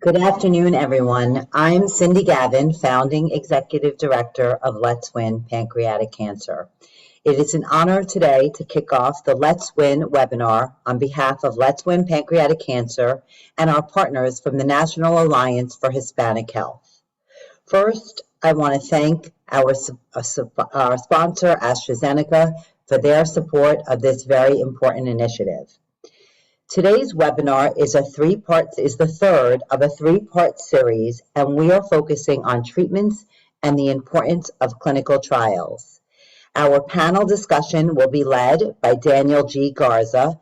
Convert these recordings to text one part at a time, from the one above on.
Good afternoon, everyone. I'm Cindy Gavin, founding executive director of Let's Win Pancreatic Cancer. It is an honor today to kick off the Let's Win webinar on behalf of Let's Win Pancreatic Cancer and our partners from the National Alliance for Hispanic Health. First, I want to thank our sponsor, AstraZeneca, for their support of this very important initiative. Today's webinar is the third of a three-part series, and we are focusing on treatments and the importance of clinical trials. Our panel discussion will be led by Daniel G Garza,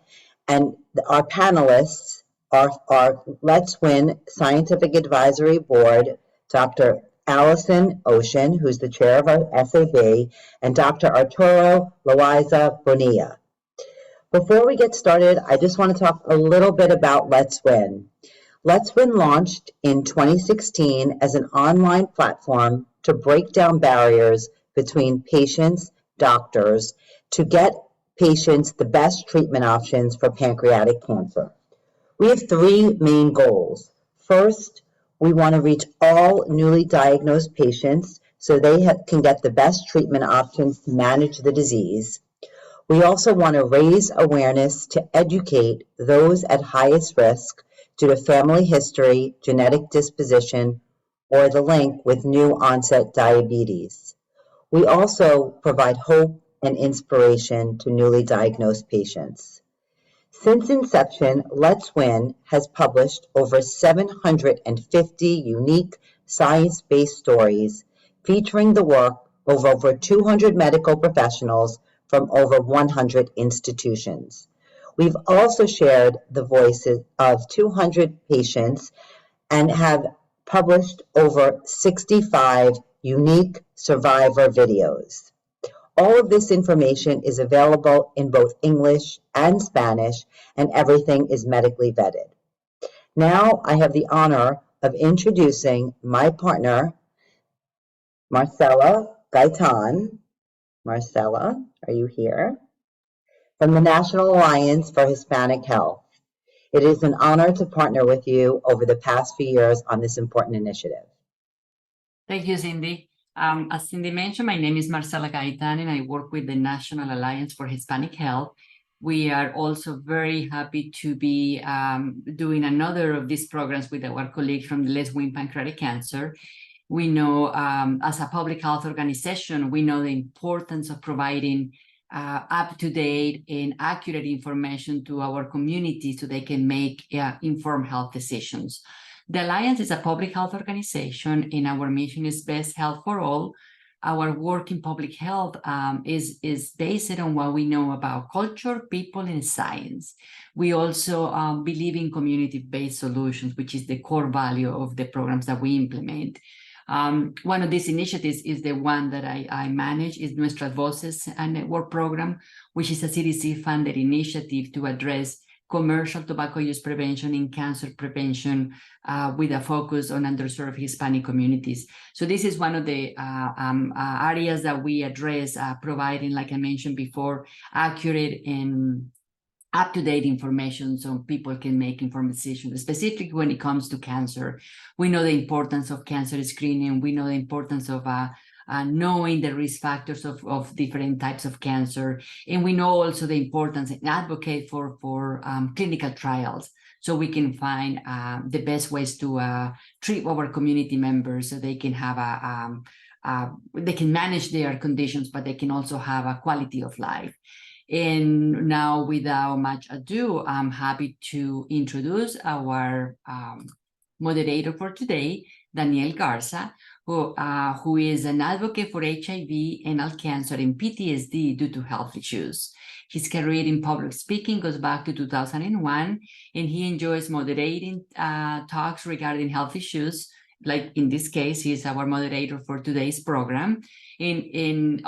and our panelists are our Let's Win Scientific Advisory Board, Dr. Allyson J, who's the chair of our SAB, and Dr. Arturo Loaiza-Bonilla. Before we get started, I just want to talk a little bit about Let's Win. Let's Win launched in 2016 as an online platform to break down barriers between patients, doctors, to get patients the best treatment options for pancreatic cancer. We have three main goals. First, we want to reach all newly diagnosed patients so they can get the best treatment options to manage the disease. We also want to raise awareness to educate those at highest risk due to family history, genetic disposition, or the link with new onset diabetes. We also provide hope and inspiration to newly diagnosed patients. Since inception, Let's Win has published over 750 unique science-based stories featuring the work of over 200 medical professionals from over 100 institutions. We've also shared the voices of 200 patients and have published over 65 unique survivor videos. All of this information is available in both English and Spanish, and everything is medically vetted. Now I have the honor of introducing my partner, Marcela Gaitan. Marcela, are you here? From the National Alliance for Hispanic Health. It is an honor to partner with you over the past few years on this important initiative. Thank you, Cindy. As Cindy mentioned, my name is Marcela Gaitan, and I work with the National Alliance for Hispanic Health. We are also very happy to be doing another of these programs with our colleagues from the Let's Win Pancreatic Cancer. We know, as a public health organization, we know the importance of providing up-to-date and accurate information to our community so they can make informed health decisions. The Alliance is a public health organization, and our mission is best health for all. Our work in public health is based on what we know about culture, people, and science. We also believe in community-based solutions, which is the core value of the programs that we implement. One of these initiatives is the one that I manage, is Nuestras Voces, a network program, which is a CDC-funded initiative to address commercial tobacco use prevention and cancer prevention with a focus on underserved Hispanic communities. So this is one of the areas that we address, providing, like I mentioned before, accurate and up-to-date information so people can make informed decisions, specifically when it comes to cancer. We know the importance of cancer screening. We know the importance of knowing the risk factors of different types of cancer. And we know also the importance and advocate for clinical trials so we can find the best ways to treat our community members so they can have they can manage their conditions, but they can also have a quality of life. And now, without much ado, I'm happy to introduce our moderator for today, Daniel Garza, who is an advocate for HIV, anal cancer, and PTSD due to health issues. His career in public speaking goes back to 2001, and he enjoys moderating talks regarding health issues. Like in this case, he's our moderator for today's program. In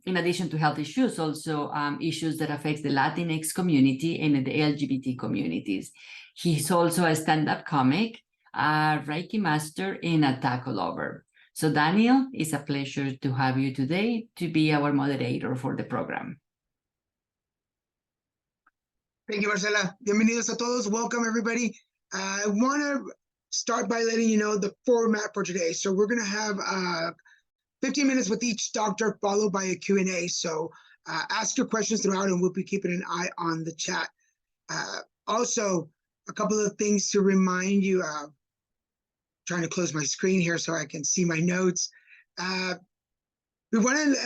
addition to health issues, also issues that affect the Latinx community and the LGBT communities. He's also a stand-up comic, a Reiki master, and a taco lover. So Daniel, it's a pleasure to have you today to be our moderator for the program. Thank you, Marcela. Bienvenidos a todos. Welcome, everybody. I want to start by letting you know the format for today. So we're going to have 15 minutes with each doctor, followed by a Q&A. So ask your questions throughout, and we'll be keeping an eye on the chat. Also, a couple of things to remind you of. Trying to close my screen here so I can see my notes. We wanted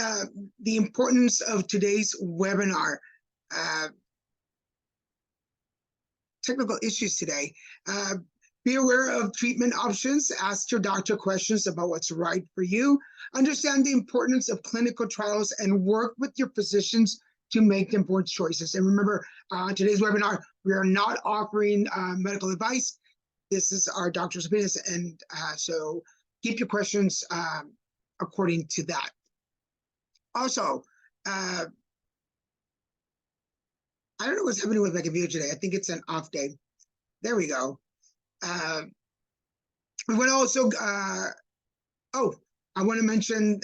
the importance of today's webinar. Technical issues today. Be aware of treatment options. Ask your doctor questions about what's right for you. Understand the importance of clinical trials and work with your physicians to make important choices. And remember, today's webinar, we are not offering medical advice. This is our doctor's opinions, and so keep your questions according to that. Also, I don't know what's happening with my computer today. I think it's an off day. There we go. We want to also, I want to mention,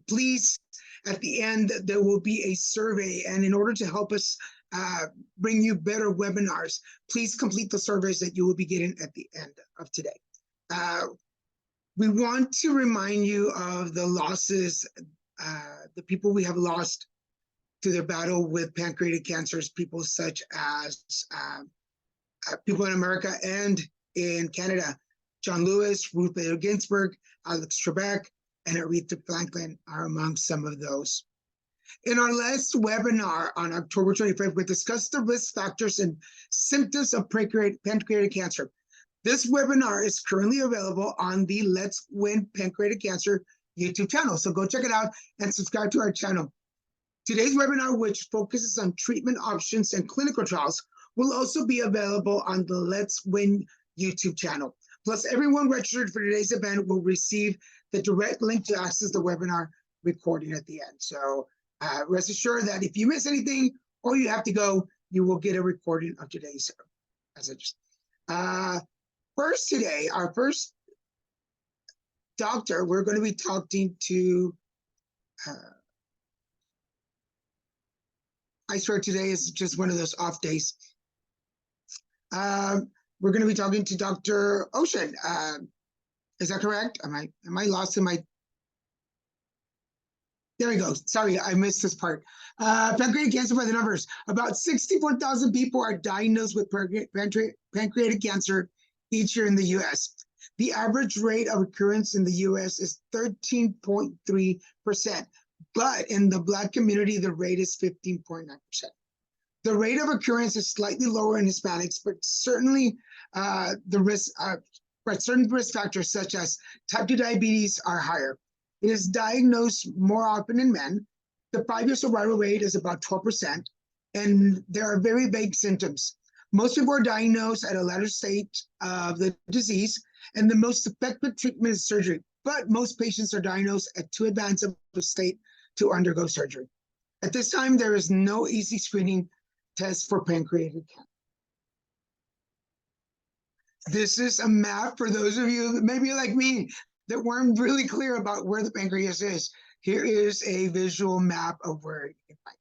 please, at the end, there will be a survey, and in order to help us bring you better webinars, please complete the surveys that you will be getting at the end of today. We want to remind you of the losses, the people we have lost to their battle with pancreatic cancers, people such as people in America and in Canada. John Lewis, Ruth Bader Ginsburg, Alex Trebek, and Aretha Franklin are among some of those. In our last webinar on October 25th, we discussed the risk factors and symptoms of pancreatic cancer. This webinar is currently available on the Let's Win Pancreatic Cancer YouTube channel. So go check it out and subscribe to our channel. Today's webinar, which focuses on treatment options and clinical trials, will also be available on the Let's Win YouTube channel. Plus, everyone registered for today's event will receive the direct link to access the webinar recording at the end. So rest assured that if you miss anything or you have to go, you will get a recording of today's messages. First today, our first doctor, we're going to be talking to, I swear today is just one of those off days. We're going to be talking to Dr. Ocean. Is that correct? Am I lost in my... There we go. Sorry, I missed this part. Pancreatic cancer by the numbers. About 64,000 people are diagnosed with pancreatic cancer each year in the U.S. The average rate of occurrence in the U.S. is 13.3%, but in the Black community, the rate is 15.9%. The rate of occurrence is slightly lower in Hispanics, but certainly certain risk factors such as type 2 diabetes are higher. It is diagnosed more often in men. The 5-year survival rate is about 12%, and there are very vague symptoms. Most people are diagnosed at a later stage of the disease, and the most effective treatment is surgery, but most patients are diagnosed at too advanced of a state to undergo surgery. At this time, there is no easy screening test for pancreatic cancer. This is a map for those of you that maybe like me that weren't really clear about where the pancreas is. Here is a visual map of where you can find it.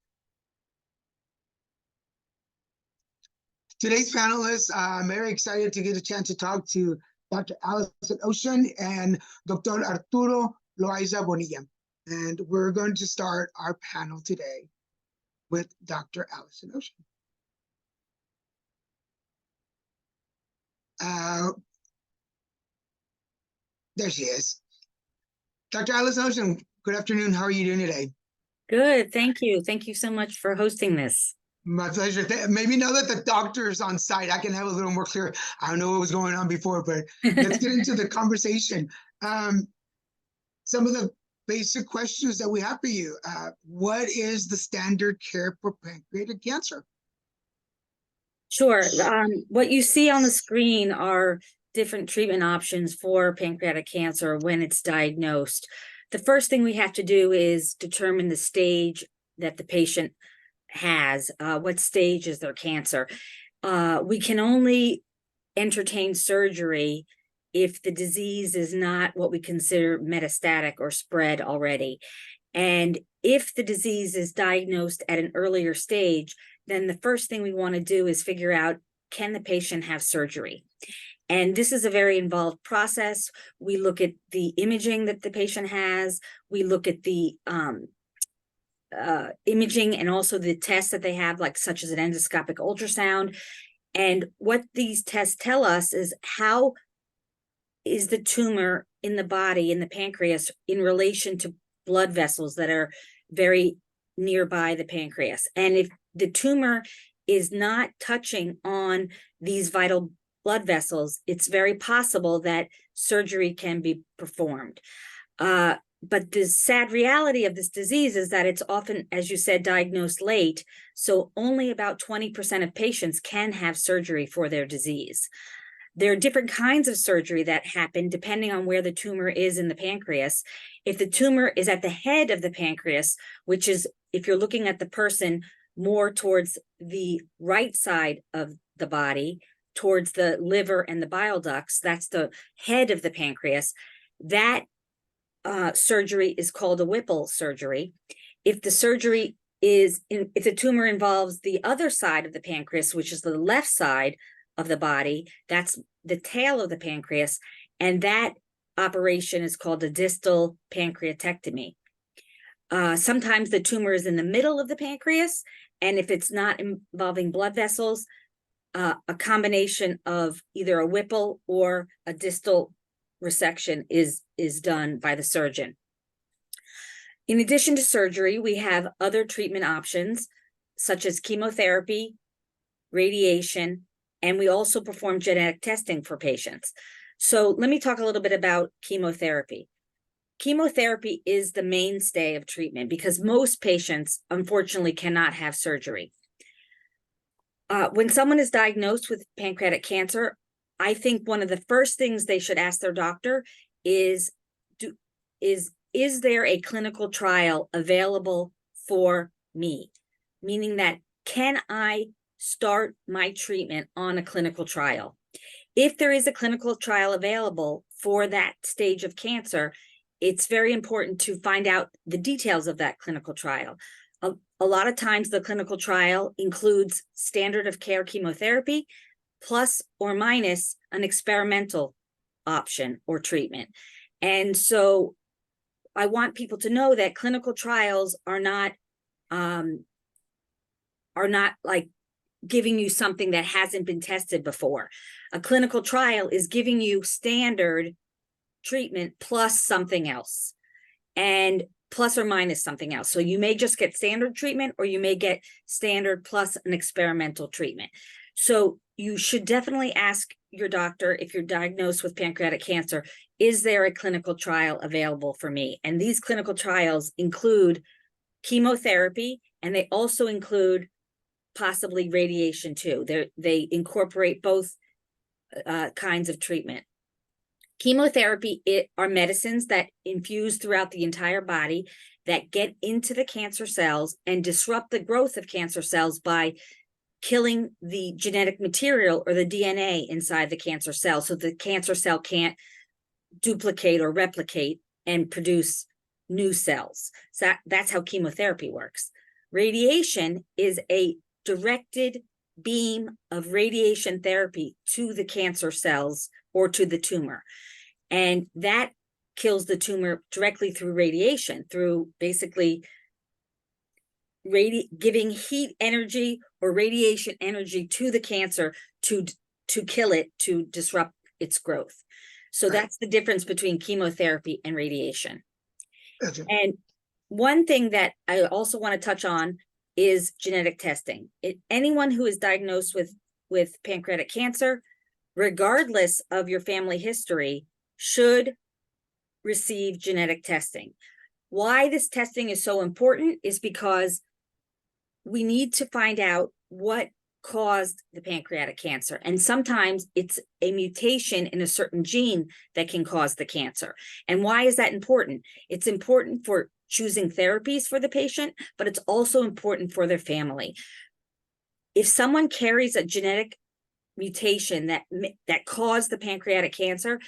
Today's panelists, I'm very excited to get a chance to talk to Dr. Allyson Ocean and Dr. Arturo Loaiza-Bonilla. And we're going to start our panel today with Dr. Allyson Ocean. There she is. Dr. Allyson Ocean, good afternoon. How are you doing today? Good, thank you. Thank you so much for hosting this. My pleasure. Maybe now that the doctor's on site, I can have a little more clear. I don't know what was going on before, but let's get into the conversation. Some of the basic questions that we have for you. What is the standard care for pancreatic cancer? Sure. What you see on the screen are different treatment options for pancreatic cancer when it's diagnosed. The first thing we have to do is determine the stage that the patient has, what stage is their cancer. We can only entertain surgery if the disease is not what we consider metastatic or spread already. And if the disease is diagnosed at an earlier stage, then the first thing we want to do is figure out, can the patient have surgery? And this is a very involved process. We look at the imaging that the patient has. We look at the imaging and also the tests that they have, like such as an endoscopic ultrasound. And what these tests tell us is how is the tumor in the body, in the pancreas, in relation to blood vessels that are very nearby the pancreas. And if the tumor is not touching on these vital blood vessels, it's very possible that surgery can be performed. But the sad reality of this disease is that it's often, as you said, diagnosed late. So only about 20% of patients can have surgery for their disease. There are different kinds of surgery that happen depending on where the tumor is in the pancreas. If the tumor is at the head of the pancreas, which is, if you're looking at the person more towards the right side of the body, towards the liver and the bile ducts, that's the head of the pancreas, that surgery is called a Whipple surgery. If the surgery is, if the tumor involves the other side of the pancreas, which is the left side of the body, that's the tail of the pancreas, and that operation is called a distal pancreatectomy. Sometimes the tumor is in the middle of the pancreas, and if it's not involving blood vessels, a combination of either a Whipple or a distal resection is done by the surgeon. In addition to surgery, we have other treatment options such as chemotherapy, radiation, and we also perform genetic testing for patients. So let me talk a little bit about chemotherapy. Chemotherapy is the mainstay of treatment because most patients, unfortunately, cannot have surgery. When someone is diagnosed with pancreatic cancer, I think one of the first things they should ask their doctor is there a clinical trial available for me? Meaning that, can I start my treatment on a clinical trial? If there is a clinical trial available for that stage of cancer, it's very important to find out the details of that clinical trial. A lot of times the clinical trial includes standard of care chemotherapy, plus or minus an experimental option or treatment. And so I want people to know that clinical trials are not like giving you something that hasn't been tested before. A clinical trial is giving you standard treatment plus something else, and plus or minus something else. So you may just get standard treatment, or you may get standard plus an experimental treatment. So you should definitely ask your doctor, if you're diagnosed with pancreatic cancer, is there a clinical trial available for me? And these clinical trials include chemotherapy, and they also include possibly radiation too. They incorporate both kinds of treatment. Chemotherapy are medicines that infuse throughout the entire body that get into the cancer cells and disrupt the growth of cancer cells by killing the genetic material or the DNA inside the cancer cell, so the cancer cell can't duplicate or replicate and produce new cells. So that's how chemotherapy works. Radiation is a directed beam of radiation therapy to the cancer cells or to the tumor. And that kills the tumor directly through radiation, through basically giving heat energy or radiation energy to the cancer to kill it, to disrupt its growth. So that's the difference between chemotherapy and radiation. Gotcha. And one thing that I also want to touch on is genetic testing. Anyone who is diagnosed with pancreatic cancer, regardless of your family history, should receive genetic testing. Why this testing is so important is because we need to find out what caused the pancreatic cancer. And sometimes it's a mutation in a certain gene that can cause the cancer. And why is that important? It's important for choosing therapies for the patient, but it's also important for their family. If someone carries a genetic mutation that caused the pancreatic cancer,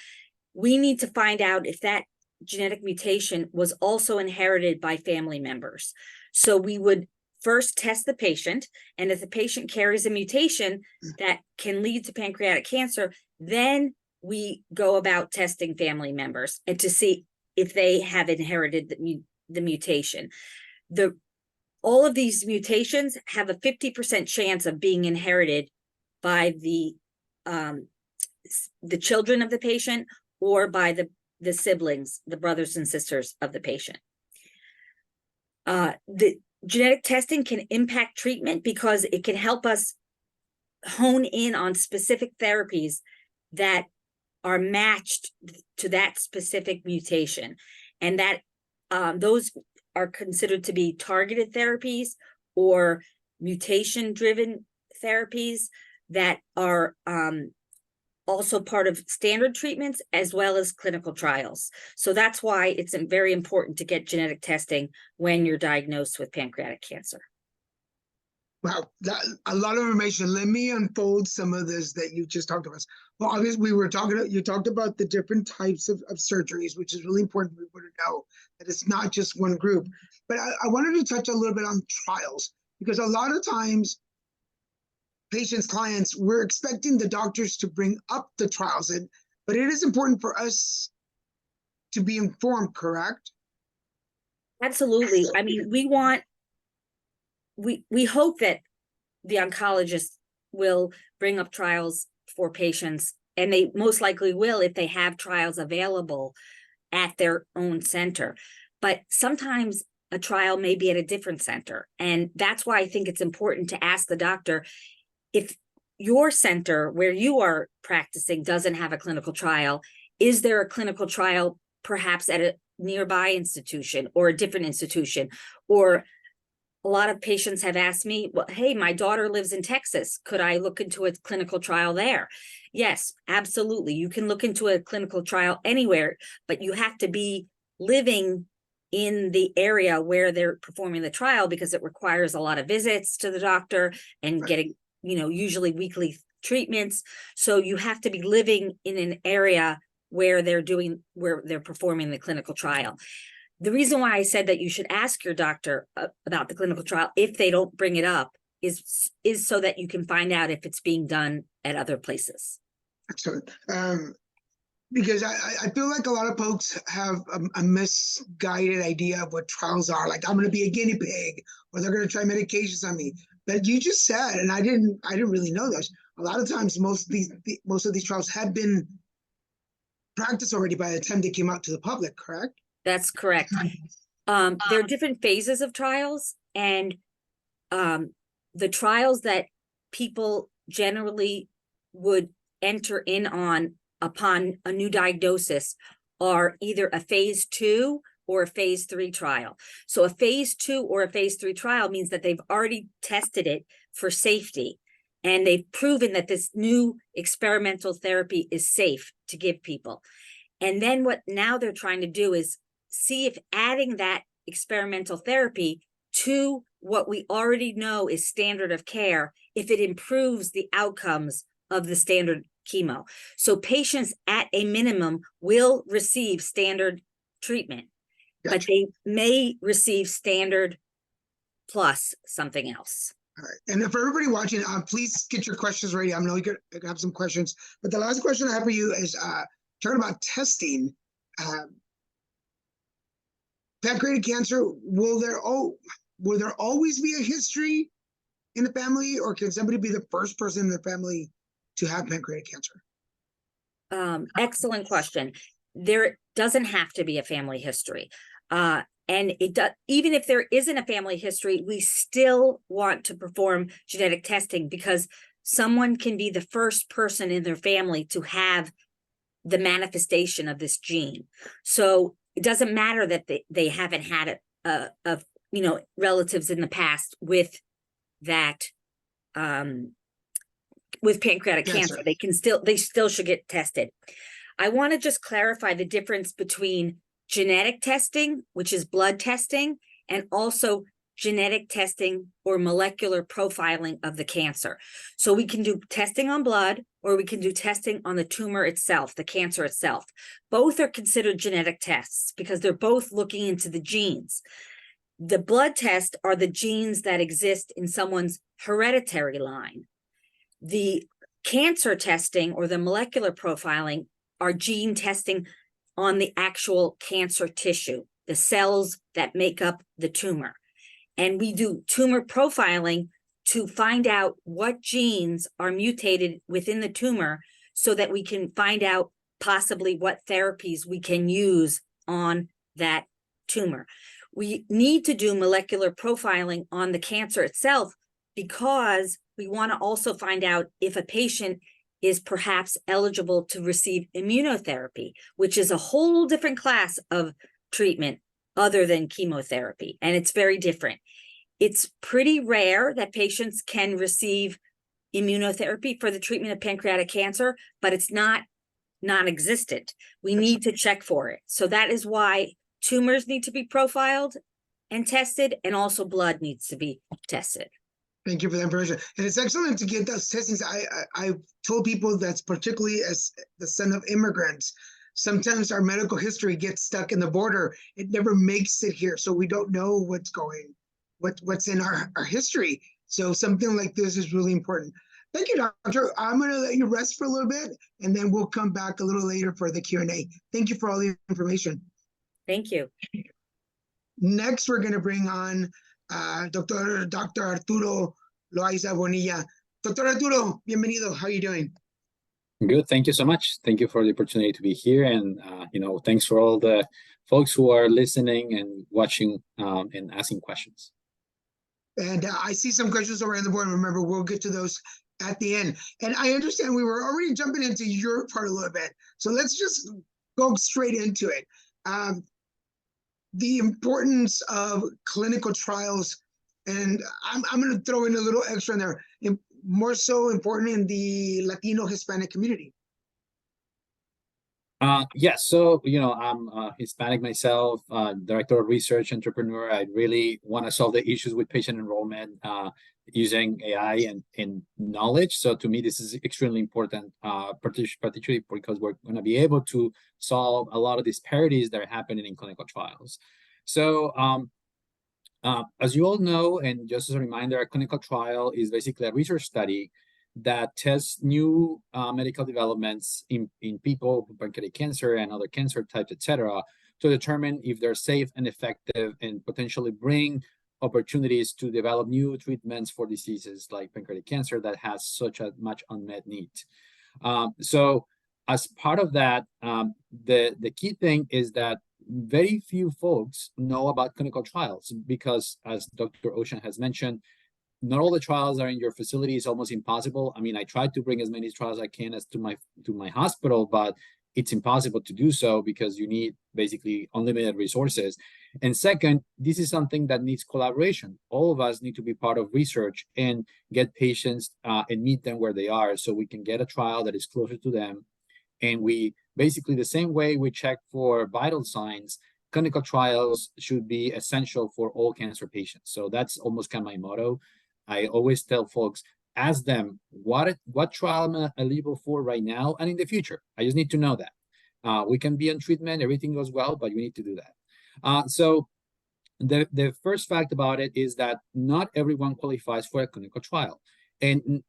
we need to find out if that genetic mutation was also inherited by family members. So we would first test the patient, and if the patient carries a mutation that can lead to pancreatic cancer, then we go about testing family members and to see if they have inherited the mutation. All of these mutations have a 50% chance of being inherited by the children of the patient or by the siblings, the brothers and sisters of the patient. The genetic testing can impact treatment because it can help us hone in on specific therapies that are matched to that specific mutation, and that those are considered to be targeted therapies or mutation-driven therapies that are also part of standard treatments as well as clinical trials. So that's why it's very important to get genetic testing when you're diagnosed with pancreatic cancer. Wow, a lot of information. Let me unfold some of this that you just talked about. Well, obviously, you talked about the different types of surgeries, which is really important for people to know that it's not just one group. But I wanted to touch a little bit on trials, because a lot of times patients, clients, we're expecting the doctors to bring up the trials, but it is important for us to be informed, correct? Absolutely. I mean, we hope that the oncologist will bring up trials for patients, and they most likely will if they have trials available at their own center. But sometimes a trial may be at a different center. And that's why I think it's important to ask the doctor, if your center where you are practicing doesn't have a clinical trial, is there a clinical trial perhaps at a nearby institution or a different institution? Or a lot of patients have asked me, well, hey, my daughter lives in Texas. Could I look into a clinical trial there? Yes, absolutely. You can look into a clinical trial anywhere, but you have to be living in the area where they're performing the trial, because it requires a lot of visits to the doctor and getting, usually weekly treatments. So you have to be living in an area where they're performing the clinical trial. The reason why I said that you should ask your doctor about the clinical trial if they don't bring it up is so that you can find out if it's being done at other places. Excellent. Because I feel like a lot of folks have a misguided idea of what trials are. Like, I'm going to be a guinea pig, or they're going to try medications on me. But you just said, and I didn't really know this, a lot of times most of these trials have been practiced already by the time they came out to the public, correct? That's correct. There are different phases of trials, and the trials that people generally would enter in on upon a new diagnosis are either a phase 2 or a phase 3 trial. So a phase 2 or a phase 3 trial means that they've already tested it for safety, and they've proven that this new experimental therapy is safe to give people. And then what now they're trying to do is see if adding that experimental therapy to what we already know is standard of care, if it improves the outcomes of the standard chemo. So patients at a minimum will receive standard treatment, but they may receive standard plus something else. All right. And for everybody watching, please get your questions ready. I know you have some questions, but the last question I have for you is talking about testing. Pancreatic cancer, will there always be a history in the family, or can somebody be the first person in the family to have pancreatic cancer? Excellent question. There doesn't have to be a family history. And even if there isn't a family history, we still want to perform genetic testing, because someone can be the first person in their family to have the manifestation of this gene. So it doesn't matter that they haven't had relatives in the past with that, with pancreatic cancer. They still should get tested. I want to just clarify the difference between genetic testing, which is blood testing, and also genetic testing or molecular profiling of the cancer. So we can do testing on blood, or we can do testing on the tumor itself, the cancer itself. Both are considered genetic tests because they're both looking into the genes. The blood test are the genes that exist in someone's hereditary line. The cancer testing or the molecular profiling are gene testing on the actual cancer tissue, the cells that make up the tumor. And we do tumor profiling to find out what genes are mutated within the tumor so that we can find out possibly what therapies we can use on that tumor. We need to do molecular profiling on the cancer itself because we want to also find out if a patient is perhaps eligible to receive immunotherapy, which is a whole different class of treatment other than chemotherapy, and it's very different. It's pretty rare that patients can receive immunotherapy for the treatment of pancreatic cancer, but it's not non-existent. We need to check for it. So that is why tumors need to be profiled and tested, and also blood needs to be tested. Thank you for the information. And it's excellent to get those testings. I told people that's particularly as the son of immigrants, sometimes our medical history gets stuck in the border. It never makes it here. So we don't know what's in our history. So something like this is really important. Thank you, Doctor. I'm going to let you rest for a little bit, and then we'll come back a little later for the Q&A. Thank you for all the information. Thank you. Next, we're going to bring on Dr. Arturo Loaiza-Bonilla. Dr. Arturo, bienvenido. How are you doing? Good. Thank you so much. Thank you for the opportunity to be here. And, thanks for all the folks who are listening and watching and asking questions. And I see some questions around the board. Remember, we'll get to those at the end. And I understand we were already jumping into your part a little bit. So let's just go straight into it. The importance of clinical trials, and I'm going to throw in a little extra in there, more so important in the Latino Hispanic community. Yes, so, I'm Hispanic myself, director of research, entrepreneur. I really want to solve the issues with patient enrollment using AI and knowledge. So to me, this is extremely important, particularly because we're going to be able to solve a lot of disparities that are happening in clinical trials. So as you all know, and just as a reminder, a clinical trial is basically a research study that tests new medical developments in people with pancreatic cancer and other cancer types, etc., to determine if they're safe and effective and potentially bring opportunities to develop new treatments for diseases like pancreatic cancer that has such a much unmet need. So as part of that, the key thing is that very few folks know about clinical trials because, as Dr. Ocean has mentioned, not all the trials are in your facility. It's almost impossible. I mean, I try to bring as many trials as I can as to my hospital, but it's impossible to do so because you need basically unlimited resources. And second, this is something that needs collaboration. All of us need to be part of research and get patients and meet them where they are so we can get a trial that is closer to them. And we basically, the same way we check for vital signs, clinical trials should be essential for all cancer patients. So that's almost kind of my motto. I always tell folks, ask them what trial am I eligible for right now and in the future. I just need to know that. We can be on treatment, everything goes well, but you need to do that. So the first fact about it is that not everyone qualifies for a clinical trial and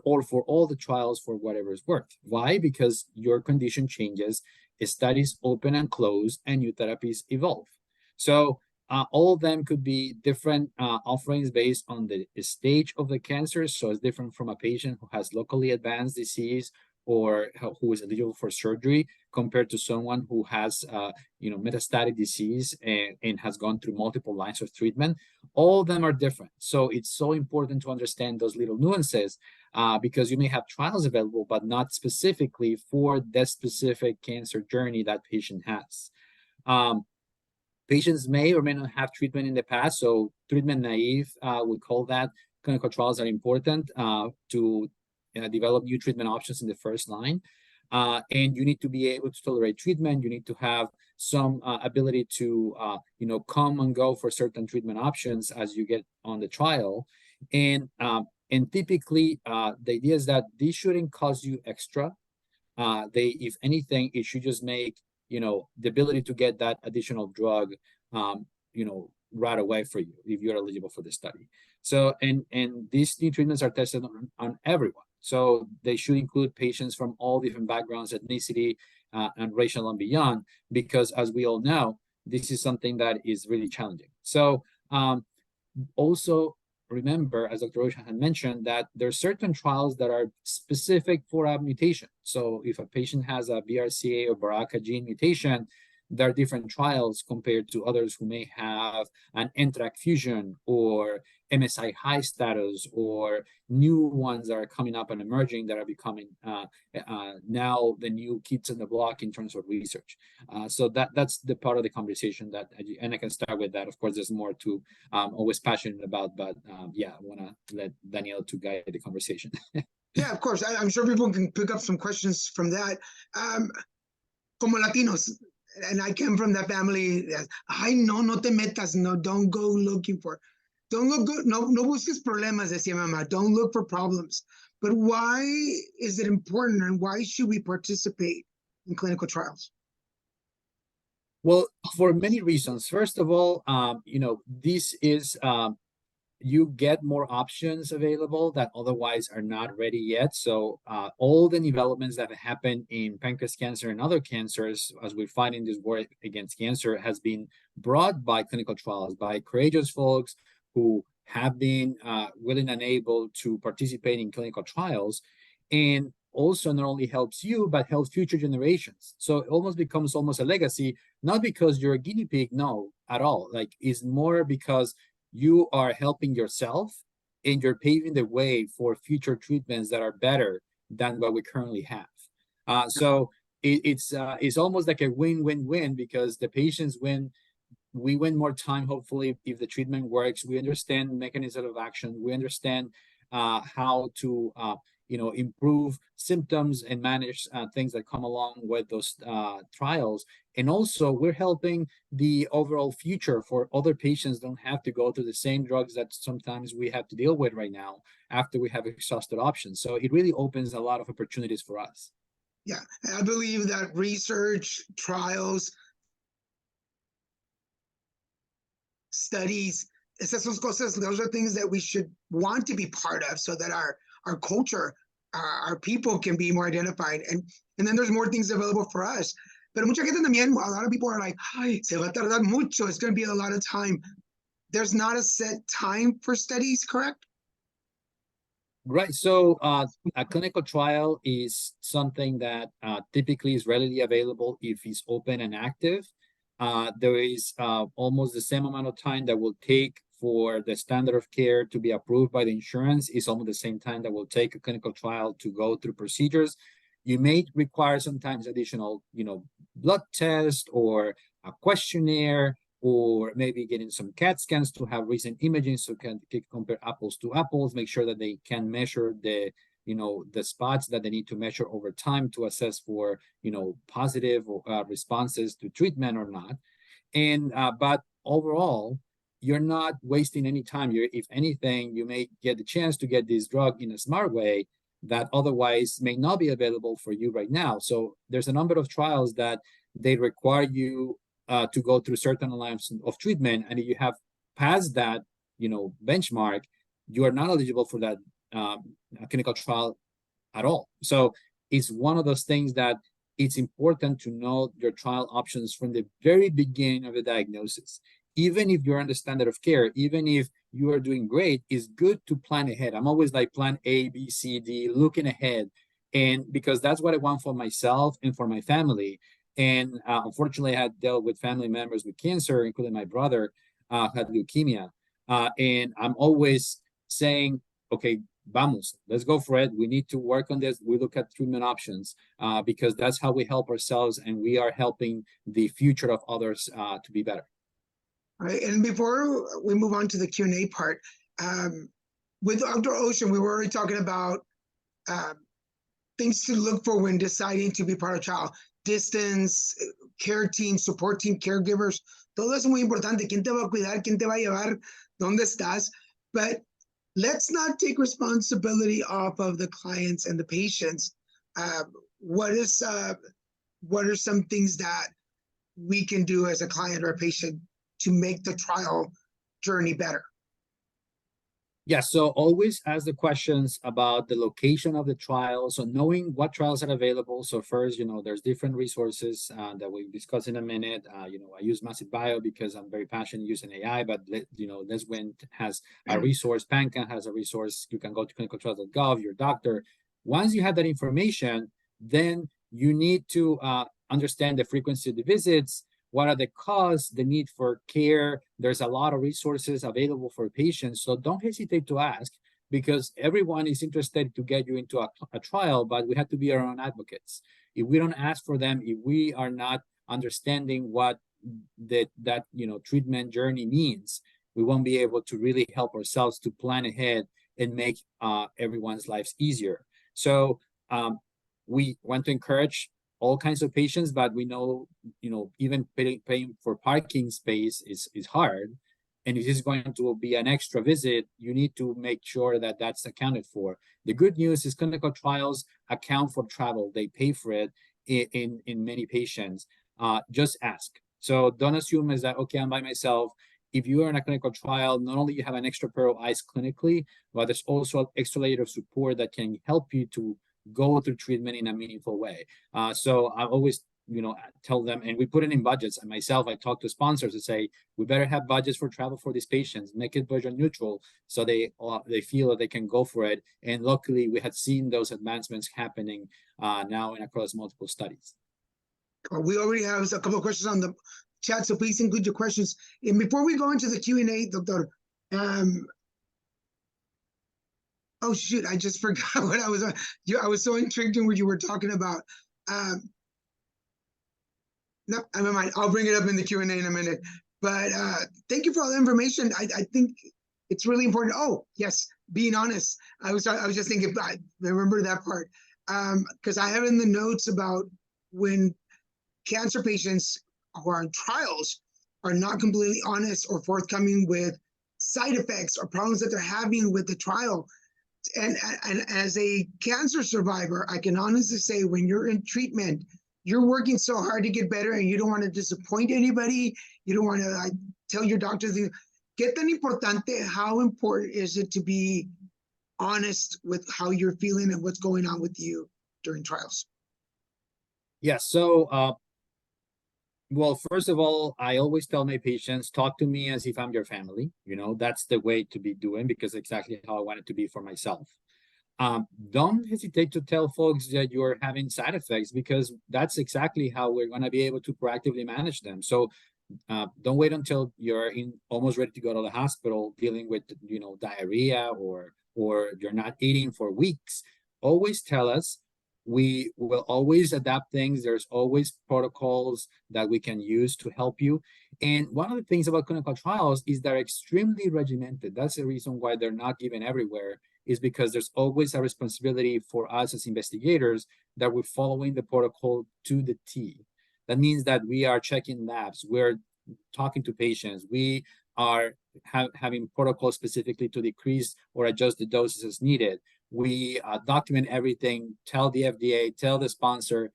or for all the trials for whatever it's worth. Why? Because your condition changes, studies open and close, and new therapies evolve. So all of them could be different offerings based on the stage of the cancer. So it's different from a patient who has locally advanced disease or who is eligible for surgery compared to someone who has metastatic disease and has gone through multiple lines of treatment. All of them are different. So it's so important to understand those little nuances because you may have trials available, but not specifically for that specific cancer journey that patient has. Patients may or may not have treatment in the past, so treatment naive, we call that. Clinical trials are important to develop new treatment options in the first line. And you need to be able to tolerate treatment. You need to have some ability to, come and go for certain treatment options as you get on the trial. And typically, the idea is that this shouldn't cost you extra. If anything, it should just make the ability to get that additional drug, right away for you if you're eligible for the study. So, and these new treatments are tested on everyone. So they should include patients from all different backgrounds, ethnicity, and racial and beyond, because as we all know, this is something that is really challenging. So also remember, as Dr. Rocha had mentioned, that there are certain trials that are specific for a mutation. So if a patient has a BRCA or BRCA gene mutation, there are different trials compared to others who may have an NTRK fusion or MSI high status, or new ones that are coming up and emerging that are becoming now the new kids on the block in terms of research. So that's the part of the conversation that, and I can start with that. Of course, there's more to always passionate about, but yeah, I want to let Daniel to guide the conversation. Yeah, of course. I'm sure people can pick up some questions from that. Como Latinos, and I came from that family. Ay, no te metas. No, don't go looking for. Don't look good. No busques problemas, decía mamá. Don't look for problems. But why is it important, and why should we participate in clinical trials? Well, for many reasons. First of all, this is you get more options available that otherwise are not ready yet. So all the developments that happen in pancreas cancer and other cancers, as we're fighting this war against cancer, has been brought by clinical trials, by courageous folks who have been willing and able to participate in clinical trials, and also not only helps you, but helps future generations. So it almost becomes almost a legacy, not because you're a guinea pig, no, at all. Like, it's more because you are helping yourself and you're paving the way for future treatments that are better than what we currently have. So it's almost like a win-win-win, because the patients win, we win more time, hopefully, if the treatment works. We understand mechanism of action. We understand how to improve symptoms and manage things that come along with those trials. And also, we're helping the overall future for other patients don't have to go through the same drugs that sometimes we have to deal with right now after we have exhausted options. So it really opens a lot of opportunities for us. Yeah, I believe that research, trials, studies, esas son cosas, those are things that we should want to be part of, so that our culture, our people can be more identified. And then there's more things available for us. Pero mucha gente también, a lot of people are like, ay, se va a tardar mucho, it's going to be a lot of time. There's not a set time for studies, correct? Right. So a clinical trial is something that typically is readily available if it's open and active. There is almost the same amount of time that will take for the standard of care to be approved by the insurance. Is almost the same time that will take a clinical trial to go through procedures. You may require sometimes additional, blood test or a questionnaire, or maybe getting some CAT scans to have recent imaging so can compare apples to apples, make sure that they can measure the spots that they need to measure over time to assess for, positive responses to treatment or not. And but overall, you're not wasting any time. If anything, you may get the chance to get this drug in a smart way that otherwise may not be available for you right now. So there's a number of trials that they require you to go through certain lines of treatment, and if you have passed that, benchmark, you are not eligible for that clinical trial at all. So it's one of those things that it's important to know your trial options from the very beginning of the diagnosis. Even if you're on the standard of care, even if you are doing great, it's good to plan ahead. I'm always like plan A, B, C, D, looking ahead. And because that's what I want for myself and for my family. And unfortunately, I had dealt with family members with cancer, including my brother had leukemia. And I'm always saying, okay, vamos, let's go for it. We need to work on this. We look at treatment options because that's how we help ourselves, and we are helping the future of others to be better. All right, and before we move on to the Q&A part, with Dr. Ocean, we were already talking about things to look for when deciding to be part of trial. Distance, care team, support team, caregivers, todo eso es muy importante. ¿Quién te va a cuidar? ¿Quién te va a llevar? ¿Dónde estás? But let's not take responsibility off of the clients and the patients. What are some things that we can do as a client or a patient to make the trial journey better? Yeah, so always ask the questions about the location of the trial. So knowing what trials are available. So first, there's different resources that we'll discuss in a minute. I use Massive Bio because I'm very passionate using AI, but Let'sWin has a resource, Panca has a resource. You can go to clinicaltrials.gov, your doctor. Once you have that information, then you need to understand the frequency of the visits. What are the costs, the need for care? There's a lot of resources available for patients. So don't hesitate to ask, because everyone is interested to get you into a trial, but we have to be our own advocates. If we don't ask for them, if we are not understanding what that treatment journey means, we won't be able to really help ourselves to plan ahead and make everyone's lives easier. So we want to encourage all kinds of patients, but we know, even paying for parking space is hard. And if it's going to be an extra visit, you need to make sure that that's accounted for. The good news is clinical trials account for travel. They pay for it in many patients. Just ask. So don't assume is that, okay, I'm by myself. If you are in a clinical trial, not only you have an extra pair of eyes clinically, but there's also an extra layer of support that can help you to go through treatment in a meaningful way. So I always, tell them, and we put it in budgets. And myself, I talk to sponsors and say, we better have budgets for travel for these patients, make it budget neutral, so they feel that they can go for it. And luckily, we had seen those advancements happening now and across multiple studies. We already have a couple of questions on the chat, so please include your questions. And before we go into the Q&A, Doctor, oh shoot, I just forgot what I was on. I was so intrigued in what you were talking about. No, never mind. I'll bring it up in the Q&A in a minute. But thank you for all the information. I think it's really important. Oh, yes, being honest. I was just thinking, I remember that part. Because I have in the notes about when cancer patients who are on trials are not completely honest or forthcoming with side effects or problems that they're having with the trial. And as a cancer survivor, I can honestly say when you're in treatment, you're working so hard to get better and you don't want to disappoint anybody. You don't want to tell your doctor, ¿qué tan importante, how important is it to be honest with how you're feeling and what's going on with you during trials? Yeah, so, well, first of all, I always tell my patients, talk to me as if I'm your family. That's the way to be doing, because exactly how I want it to be for myself. Don't hesitate to tell folks that you're having side effects, because that's exactly how we're going to be able to proactively manage them. So don't wait until you're almost ready to go to the hospital dealing with diarrhea or you're not eating for weeks. Always tell us. We will always adapt things. There's always protocols that we can use to help you. And one of the things about clinical trials is they're extremely regimented. That's the reason why they're not given everywhere, is because there's always a responsibility for us as investigators that we're following the protocol to the T. That means that we are checking labs, we're talking to patients, we are having protocols specifically to decrease or adjust the doses as needed. We document everything, tell the FDA, tell the sponsor.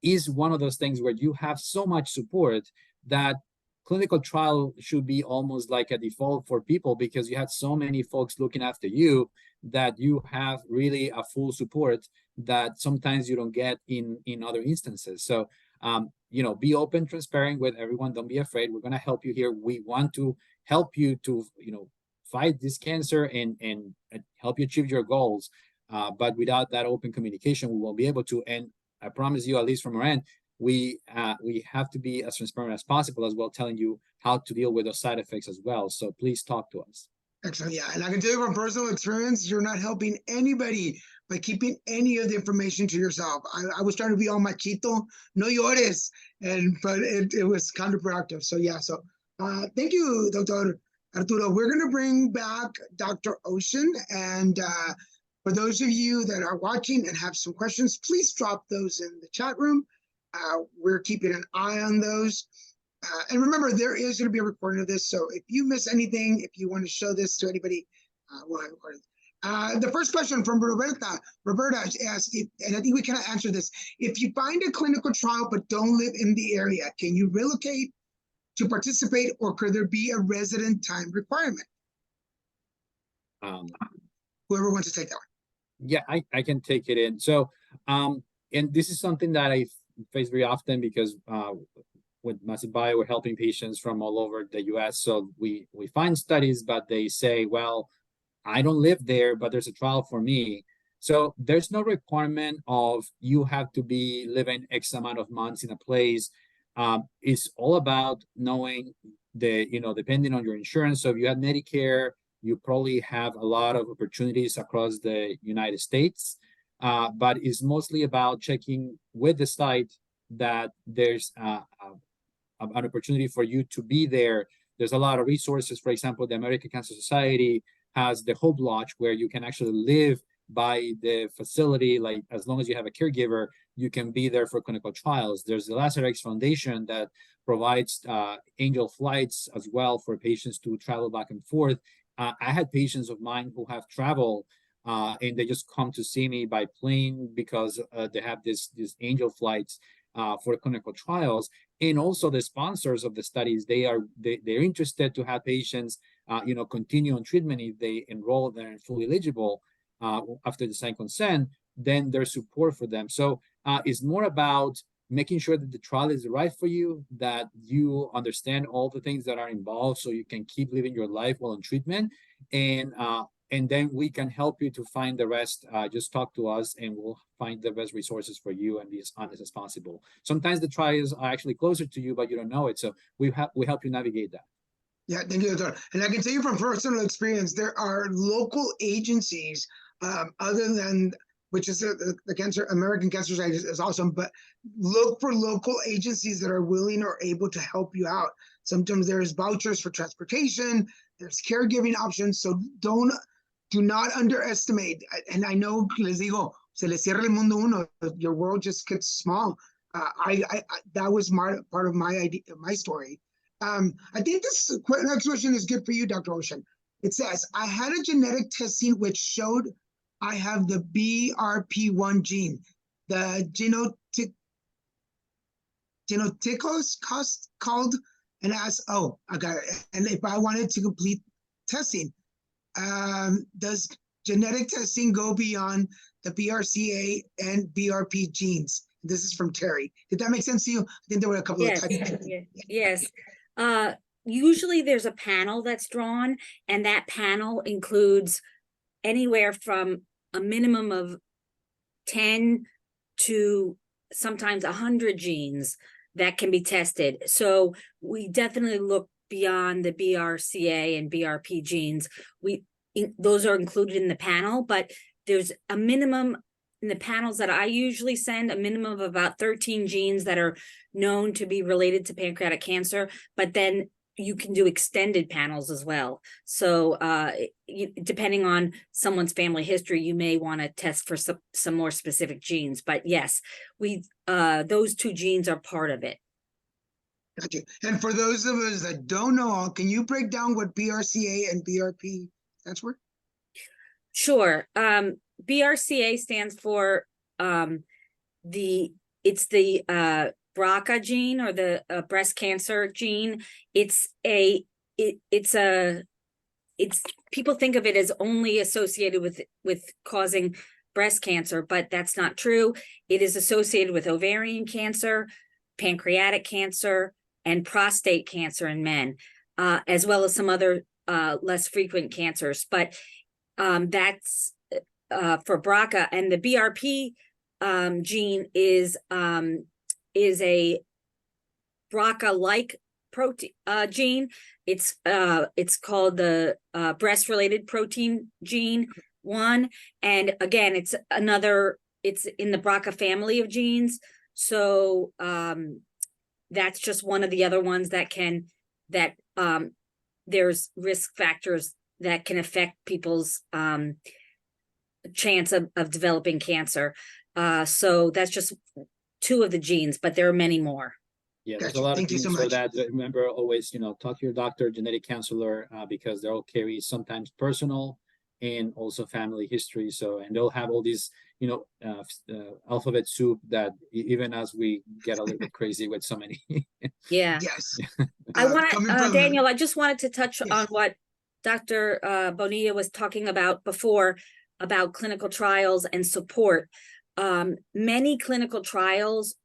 Is one of those things where you have so much support that clinical trial should be almost like a default for people, because you have so many folks looking after you that you have really a full support that sometimes you don't get in other instances. So, be open, transparent with everyone. Don't be afraid. We're going to help you here. We want to help you to, fight this cancer and help you achieve your goals. But without that open communication, we won't be able to. And I promise you, at least from our end, we have to be as transparent as possible as well, telling you how to deal with those side effects as well. So please talk to us. Excellent. Yeah. And I can tell you from personal experience, you're not helping anybody by keeping any of the information to yourself. I was trying to be all machito, no llores, but it was counterproductive. So yeah. So thank you, Dr. Arturo. We're going to bring back Dr. Ocean. And for those of you that are watching and have some questions, please drop those in the chat room. We're keeping an eye on those. And remember, there is going to be a recording of this. So if you miss anything, if you want to show this to anybody, we'll have recorded. The first question from Roberta asked, and I think we kind of answered this. If you find a clinical trial but don't live in the area, can you relocate? to participate, or could there be a resident time requirement? Whoever wants to take that one. Yeah, I can take it in. So, and this is something that I face very often because with Massive Bio, we're helping patients from all over the US. So we find studies, but they say, well, I don't live there, but there's a trial for me. So there's no requirement of you have to be living X amount of months in a place. It's all about knowing depending on your insurance. So if you have Medicare, you probably have a lot of opportunities across the United States. But it's mostly about checking with the site that there's an opportunity for you to be there. There's a lot of resources. For example, the American Cancer Society has the Hope Lodge, where you can actually live by the facility. Like, as long as you have a caregiver, you can be there for clinical trials. There's the LazaRx Foundation that provides angel flights as well for patients to travel back and forth. I had patients of mine who have traveled and they just come to see me by plane because they have these angel flights for clinical trials. And also the sponsors of the studies, they're interested to have patients continue on treatment. If they enroll, they're fully eligible after the signed consent, then there's support for them. So it's more about making sure that the trial is right for you, that you understand all the things that are involved so you can keep living your life while on treatment. And then we can help you to find the rest. Just talk to us and we'll find the best resources for you and be as honest as possible. Sometimes the trials are actually closer to you, but you don't know it. So we help you navigate that. Yeah, thank you, Doctor. And I can tell you from personal experience, there are local agencies other than, which is the American Cancer Society is awesome, but look for local agencies that are willing or able to help you out. Sometimes there's vouchers for transportation, there's caregiving options, so do not underestimate. And I know, les digo, se le cierra el mundo uno, your world just gets small. That was part of my idea, my story. I think this next question is good for you, Dr. Ocean. It says, I had a genetic testing which showed I have the BRP1 gene, the genoticos called, and asked, oh, I got it. And if I wanted to complete testing, does genetic testing go beyond the BRCA and BRP genes? This is from Terry. Did that make sense to you? I think there were a couple of types. Yes. Usually there's a panel that's drawn, and that panel includes anywhere from a minimum of 10 to sometimes 100 genes that can be tested. So we definitely look beyond the BRCA and BRP genes. Those are included in the panel, but there's a minimum in the panels that I usually send, a minimum of about 13 genes that are known to be related to pancreatic cancer, but then you can do extended panels as well. So depending on someone's family history, you may want to test for some more specific genes. But yes, those two genes are part of it. Gotcha. And for those of us that don't know, can you break down what BRCA and BRP stands for? Sure. BRCA stands for the BRCA gene, or the breast cancer gene. People think of it as only associated with causing breast cancer, but that's not true. It is associated with ovarian cancer, pancreatic cancer, and prostate cancer in men, as well as some other less frequent cancers. But that's for BRCA, and the BRP gene is a BRCA-like protein gene. It's called the breast-related protein gene 1, and again, it's in the BRCA family of genes. So that's just one of the other ones that there's risk factors that can affect people's chance of developing cancer. So that's just 2 of the genes, but there are many more. Yeah, there's Gotcha. a lot Thank of you genes so for much. that. Remember, always, talk to your doctor, genetic counselor, because they'll carry sometimes personal and also family history. So, and they'll have all these, alphabet soup that even as we get a little bit crazy with so many. Yeah. Yes. I want coming to, from Daniel, I just wanted to touch Yes. on what Dr. Bonilla was talking about before, about clinical trials and support. Many clinical trials,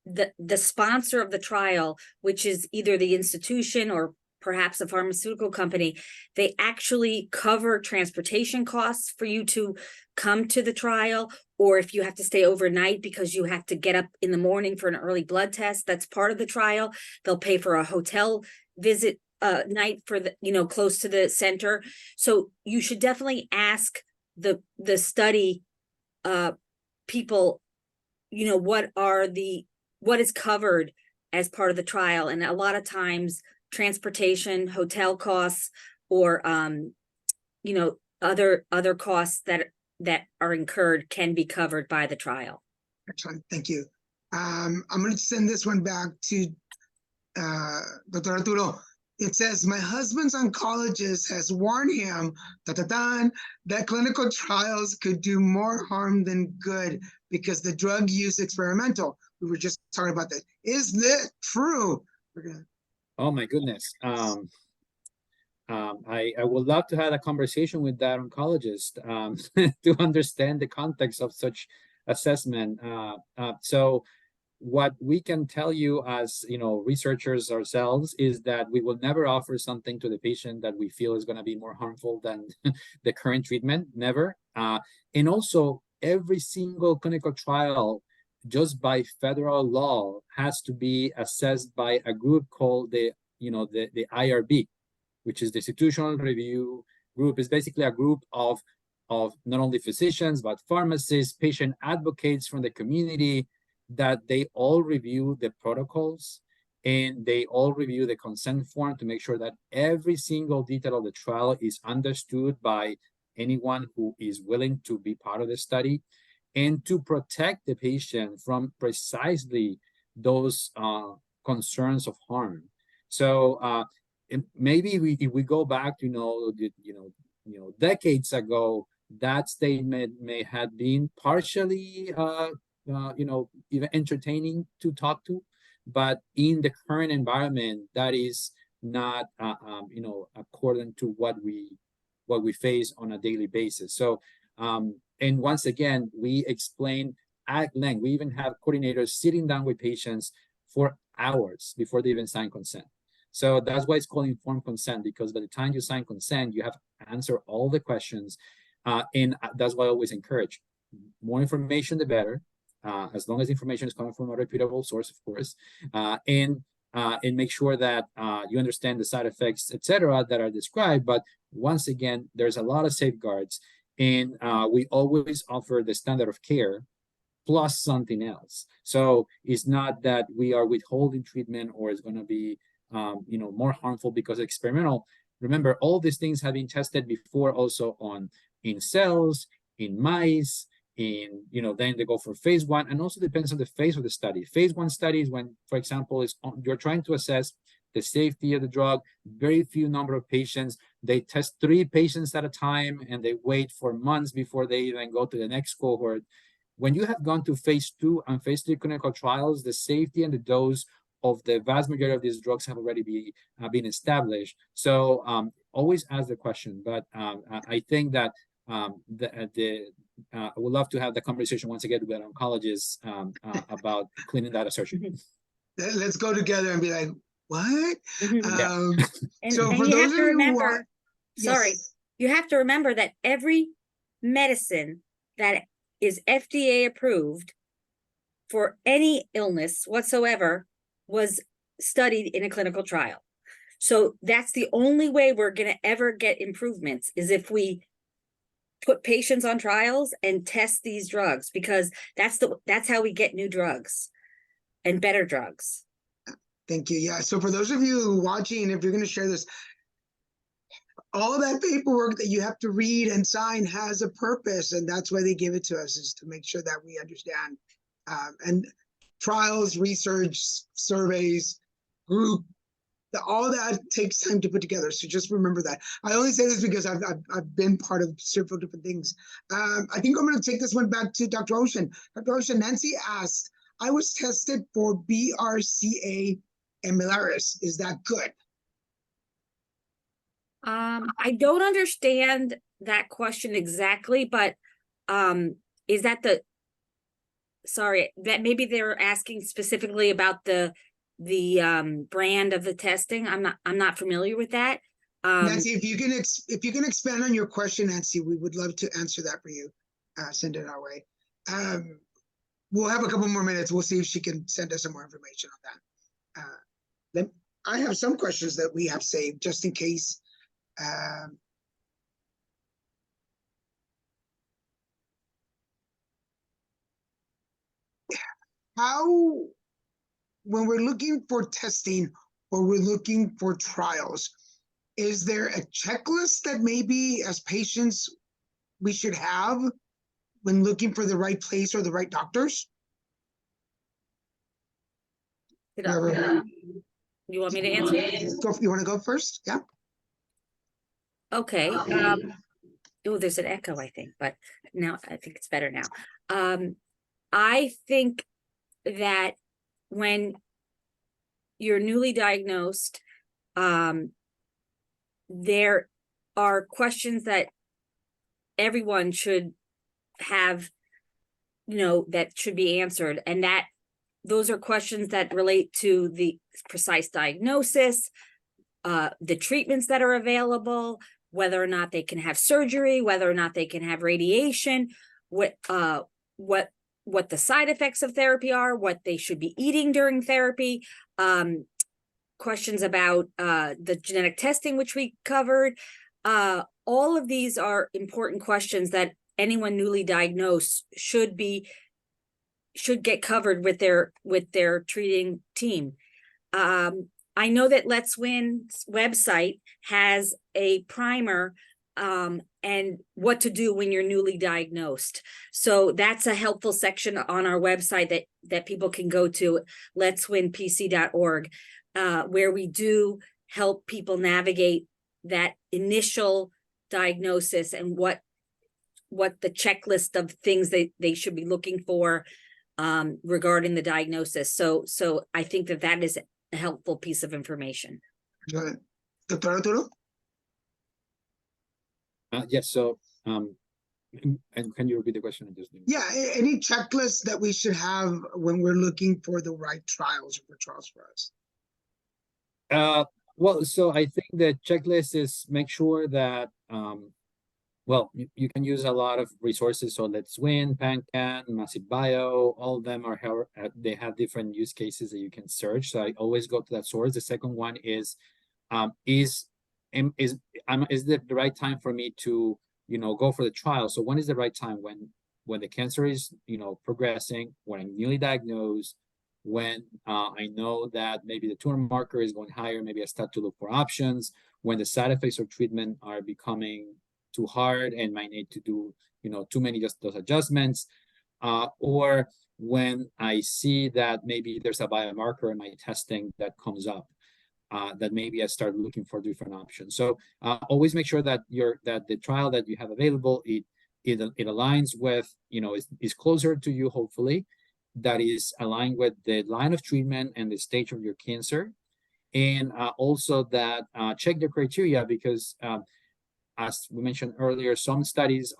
the sponsor of the trial, which is either the institution or perhaps a pharmaceutical company, they actually cover transportation costs for you to come to the trial, or if you have to stay overnight because you have to get up in the morning for an early blood test, that's part of the trial. They'll pay for a hotel visit night for the, close to the center. So you should definitely ask the study people, what is covered as part of the trial. And a lot of times transportation, hotel costs, or other costs that are incurred can be covered by the trial. Excellent, thank you. I'm going to send this one back to Dr. Arturo. It says, my husband's oncologist has warned him that clinical trials could do more harm than good because the drug use experimental. We were just talking about that. Is that true? Oh my goodness. I would love to have a conversation with that oncologist to understand the context of such assessment. So what we can tell you as researchers ourselves is that we will never offer something to the patient that we feel is going to be more harmful than the current treatment, never. And also every single clinical trial, just by federal law, has to be assessed by a group called the IRB, which is the Institutional Review Group. Is basically a group of not only physicians, but pharmacists, patient advocates from the community, that they all review the protocols and they all review the consent form to make sure that every single detail of the trial is understood by anyone who is willing to be part of the study, and to protect the patient from precisely those concerns of harm. So maybe if we go back to decades ago, that statement may have been partially even entertaining to talk to, but in the current environment, that is not according to what we face on a daily basis. So and once again, we explain at length. We even have coordinators sitting down with patients for hours before they even sign consent. So that's why it's called informed consent, because by the time you sign consent, you have to answer all the questions. And that's why I always encourage more information, the better, as long as information is coming from a reputable source, of course, and make sure that you understand the side effects, etc., that are described. But once again, there's a lot of safeguards, and we always offer the standard of care plus something else. So it's not that we are withholding treatment or it's going to be more harmful because experimental. Remember, all these things have been tested before, also in cells, in mice, then they go for phase 1, and also depends on the phase of the study. Phase 1 studies, when, for example, you're trying to assess the safety of the drug, very few number of patients. They test 3 patients at a time, and they wait for months before they even go to the next cohort. When you have gone to phase 2 and phase 3 clinical trials, the safety and the dose of the vast majority of these drugs have already been established. So always ask the question. But I think that I would love to have the conversation once again with oncologists about cleaning that assertion. Let's go together and be like, what? And so for you those have to of you remember, yes. you have to remember that every medicine that is FDA approved for any illness whatsoever was studied in a clinical trial. So that's the only way we're going to ever get improvements, is if we put patients on trials and test these drugs, because that's how we get new drugs and better drugs. Thank you. Yeah. So for those of you watching, if you're going to share this, all that paperwork that you have to read and sign has a purpose, and that's why they give it to us, is to make sure that we understand. And trials, research, surveys, group, all that takes time to put together. So just remember that. I only say this because I've been part of several different things. I think I'm going to take this one back to Dr. Ocean. Dr. Ocean, Nancy asked, I was tested for BRCA and malaris. Is that good? I don't understand that question exactly, but is that that maybe they're asking specifically about the brand of the testing? I'm not familiar with that. Nancy, if you can expand on your question, Nancy, we would love to answer that for you. Send it our way. We'll have a couple more minutes. We'll see if she can send us some more information on that. I have some questions that we have saved just in case. How, when we're looking for testing or we're looking for trials, is there a checklist that maybe as patients we should have when looking for the right place or the right doctors? You want me to answer? You want to go first? Yeah. Okay. Oh, there's an echo, I think, but now I think it's better now. I think that when you're newly diagnosed, there are questions that everyone should have, that should be answered. And that those are questions that relate to the precise diagnosis, the treatments that are available, whether or not they can have surgery, whether or not they can have radiation, what the side effects of therapy are, what they should be eating during therapy, questions about the genetic testing, which we covered. All of these are important questions that anyone newly diagnosed should get covered with their treating team. I know that Let's Win's website has a primer and what to do when you're newly diagnosed. So that's a helpful section on our website that people can go to, letswinpc.org, where we do help people navigate that initial diagnosis and what the checklist of things they should be looking for regarding the diagnosis. So I think that is a helpful piece of information. Dr. Arturo? Yes, so and can you repeat the question? Yeah, any checklist that we should have when we're looking for the right trials or for trials for us? Well, so I think the checklist is make sure that well, you can use a lot of resources. So Let's Win, PanCan, Massive Bio, all of them they have different use cases that you can search. So I always go to that source. The second one is the right time for me to go for the trial? So when is the right time? When the cancer is progressing, when I'm newly diagnosed, when I know that maybe the tumor marker is going higher, maybe I start to look for options, when the side effects of treatment are becoming too hard and might need to do too many those adjustments, or when I see that maybe there's a biomarker in my testing that comes up, that maybe I start looking for different options. So always make sure that the trial that you have available, it aligns with, is closer to you, hopefully, that is aligned with the line of treatment and the stage of your cancer. And also that check the criteria, because as we mentioned earlier, some studies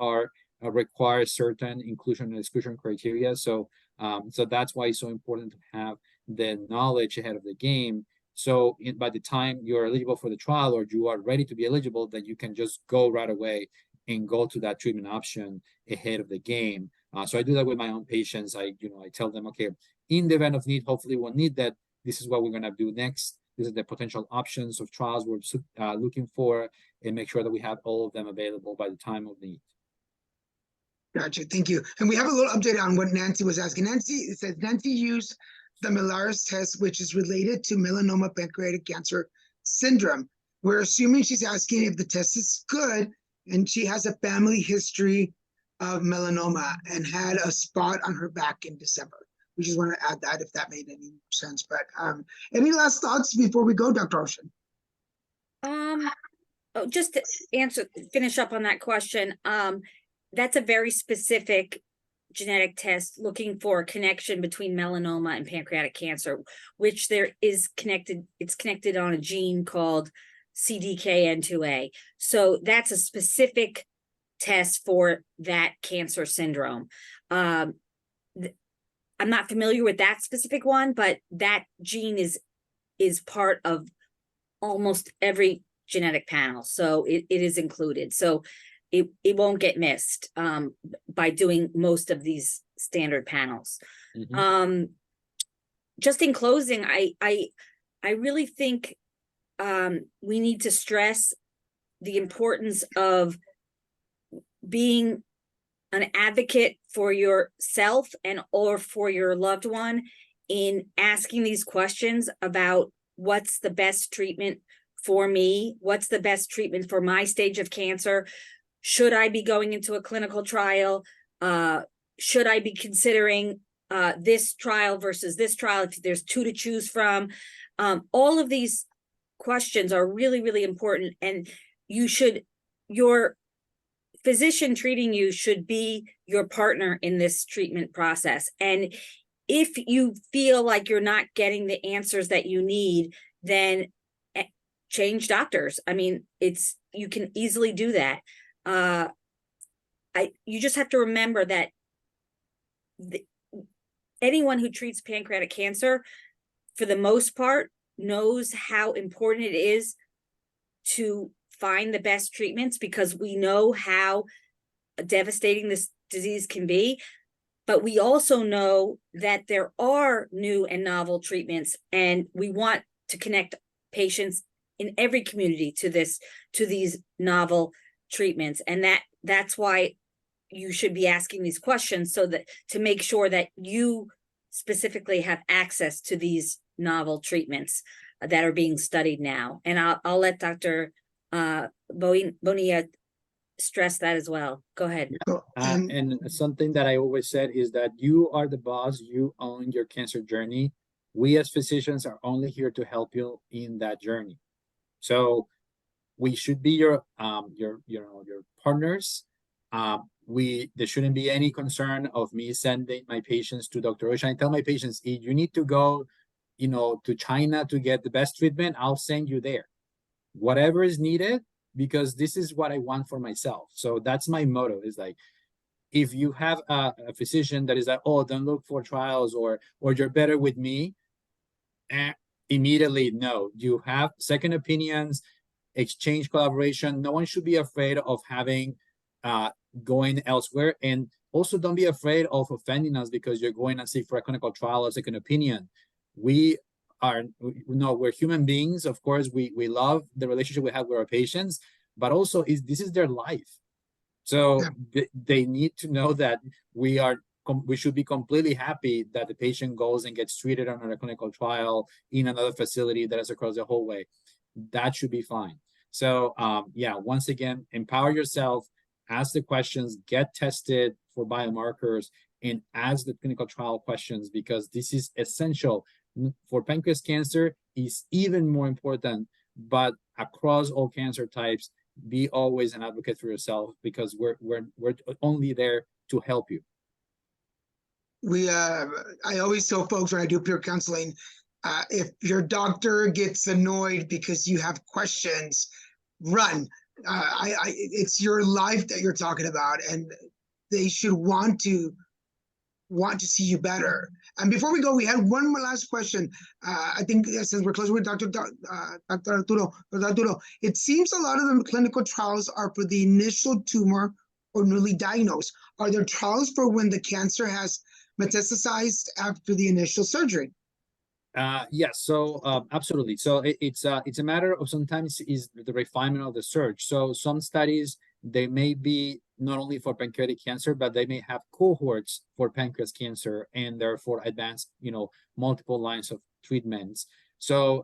require certain inclusion and exclusion criteria. So that's why it's so important to have the knowledge ahead of the game. So by the time you're eligible for the trial or you are ready to be eligible, that you can just go right away and go to that treatment option ahead of the game. So I do that with my own patients. I tell them, okay, in the event of need, hopefully we'll need that. This is what we're going to do next. This is the potential options of trials we're looking for, and make sure that we have all of them available by the time of need. Gotcha. Thank you. And we have a little update on what Nancy was asking. It says Nancy used the Melaris test, which is related to melanoma pancreatic cancer syndrome. We're assuming she's asking if the test is good, and she has a family history of melanoma and had a spot on her back in December. We just want to add that if that made any sense. But any last thoughts before we go, Dr. Ocean? Just to finish up on that question. That's a very specific genetic test looking for a connection between melanoma and pancreatic cancer, which it's connected on a gene called CDKN2A. So that's a specific test for that cancer syndrome. I'm not familiar with that specific one, but that gene is part of almost every genetic panel. So it is included. So it won't get missed by doing most of these standard panels. Mhm. Just in closing, I really think we need to stress the importance of being an advocate for yourself and or for your loved one in asking these questions about what's the best treatment for me, what's the best treatment for my stage of cancer, should I be going into a clinical trial, should I be considering this trial versus this trial if there's two to choose from. All of these questions are really, really important, and your physician treating you should be your partner in this treatment process. And if you feel like you're not getting the answers that you need, then change doctors. I mean, you can easily do that. You just have to remember that anyone who treats pancreatic cancer, for the most part, knows how important it is to find the best treatments, because we know how devastating this disease can be. But we also know that there are new and novel treatments, and we want to connect patients in every community to these novel treatments. And that's why you should be asking these questions, so that to make sure that you specifically have access to these novel treatments that are being studied now. And I'll let Dr. Bonilla stress that as well. Go ahead. And something that I always said is that you are the boss, you own your cancer journey. We as physicians are only here to help you in that journey. So we should be your partners. There shouldn't be any concern of me sending my patients to Dr. Osha. I tell my patients, if you need to go, to China to get the best treatment, I'll send you there. Whatever is needed, because this is what I want for myself. So that's my motto, is like, if you have a physician that is like, oh, don't look for trials, or you're better with me, immediately, no. You have second opinions, exchange collaboration. No one should be afraid of having going elsewhere. And also don't be afraid of offending us because you're going and seek for a clinical trial or second opinion. We're human beings. Of course, we love the relationship we have with our patients, but also this is their life. So they need to know that we should be completely happy that the patient goes and gets treated on a clinical trial in another facility that is across the whole way. That should be fine. So once again, empower yourself, ask the questions, get tested for biomarkers, and ask the clinical trial questions, because this is essential. For pancreas cancer is even more important, but across all cancer types, be always an advocate for yourself, because we're only there to help you. I always tell folks when I do peer counseling, if your doctor gets annoyed because you have questions, run. It's your life that you're talking about, and they should want to see you better. And before we go, we had one more last question. I think since we're closing with Dr. Arturo, it seems a lot of the clinical trials are for the initial tumor or newly diagnosed. Are there trials for when the cancer has metastasized after the initial surgery? Yes, so absolutely. So it's a matter of sometimes is the refinement of the search. So some studies, they may be not only for pancreatic cancer, but they may have cohorts for pancreas cancer, and therefore advanced, multiple lines of treatments. So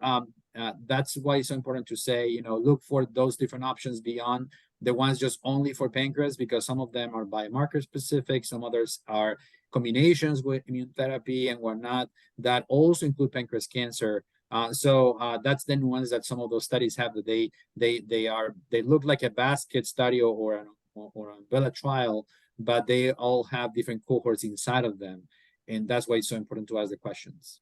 that's why it's so important to say, look for those different options beyond the ones just only for pancreas, because some of them are biomarker specific, some others are combinations with immune therapy and whatnot that also include pancreas cancer. So that's the nuance that some of those studies have, that they look like a basket study or an umbrella trial, but they all have different cohorts inside of them, and that's why it's so important to ask the questions.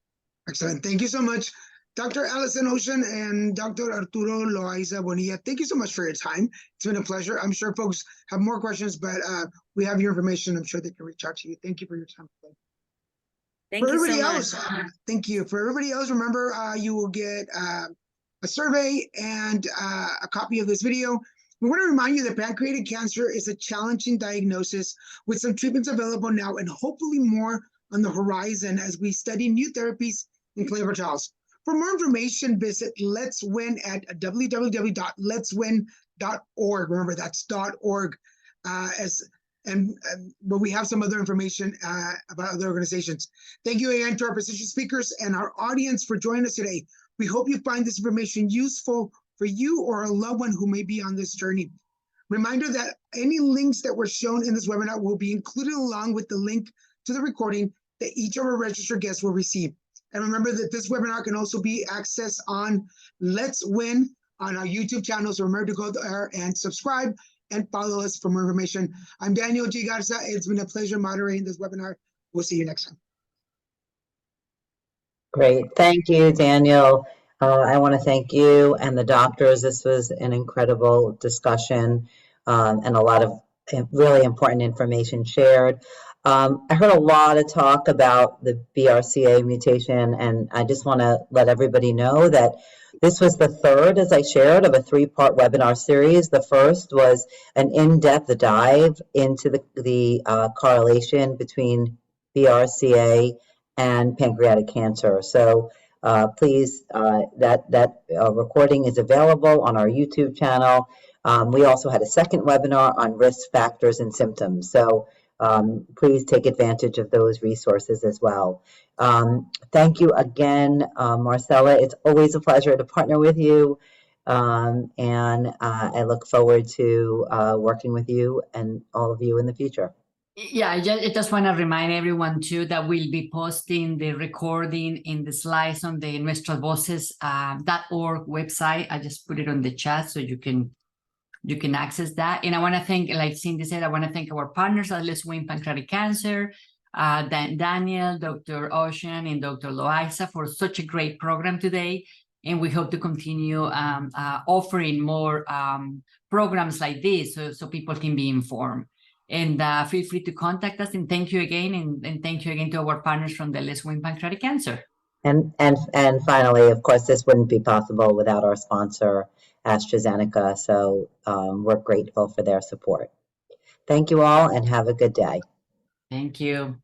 Excellent. Thank you so much, Dr. Allyson Ocean and Dr. Arturo Loaiza-Bonilla, thank you so much for your time. It's been a pleasure. I'm sure folks have more questions, but we have your information. I'm sure they can reach out to you. Thank you for your time. Thank For you so everybody much. else, thank you. For everybody else, remember, you will get a survey and a copy of this video. We want to remind you that pancreatic cancer is a challenging diagnosis with some treatments available now and hopefully more on the horizon as we study new therapies in clinical trials. For more information, visit Let's Win at www.letswin.org. Remember, that's .org. But we have some other information about other organizations. Thank you again to our prestigious speakers and our audience for joining us today. We hope you find this information useful for you or a loved one who may be on this journey. Reminder that any links that were shown in this webinar will be included along with the link to the recording that each of our registered guests will receive. And remember that this webinar can also be accessed on Let's Win on our YouTube channel. So remember to go there and subscribe and follow us for more information. I'm Daniel G Garza. It's been a pleasure moderating this webinar. We'll see you next time. Great. Thank you, Daniel. I want to thank you and the doctors. This was an incredible discussion and a lot of really important information shared. I heard a lot of talk about the BRCA mutation, and I just want to let everybody know that this was the third, as I shared, of a three-part webinar series. The first was an in-depth dive into the correlation between BRCA and pancreatic cancer. So please, that recording is available on our YouTube channel. We also had a second webinar on risk factors and symptoms. So please take advantage of those resources as well. Thank you again, Marcella. It's always a pleasure to partner with you. And I look forward to working with you and all of you in the future. Yeah, I just want to remind everyone too that we'll be posting the recording in the slides on the Nuestras Voces .org website. I just put it on the chat so you can access that. And I want to thank, like Cindy said, I want to thank our partners at Let's Win Pancreatic Cancer, Daniel, Dr. Ocean, and Dr. Loaiza for such a great program today. And we hope to continue offering more programs like this so people can be informed. And feel free to contact us. And thank you again. And thank you again to our partners from the Let's Win Pancreatic Cancer. And finally, of course, this wouldn't be possible without our sponsor, AstraZeneca. So we're grateful for their support. Thank you all and have a good day. Thank you.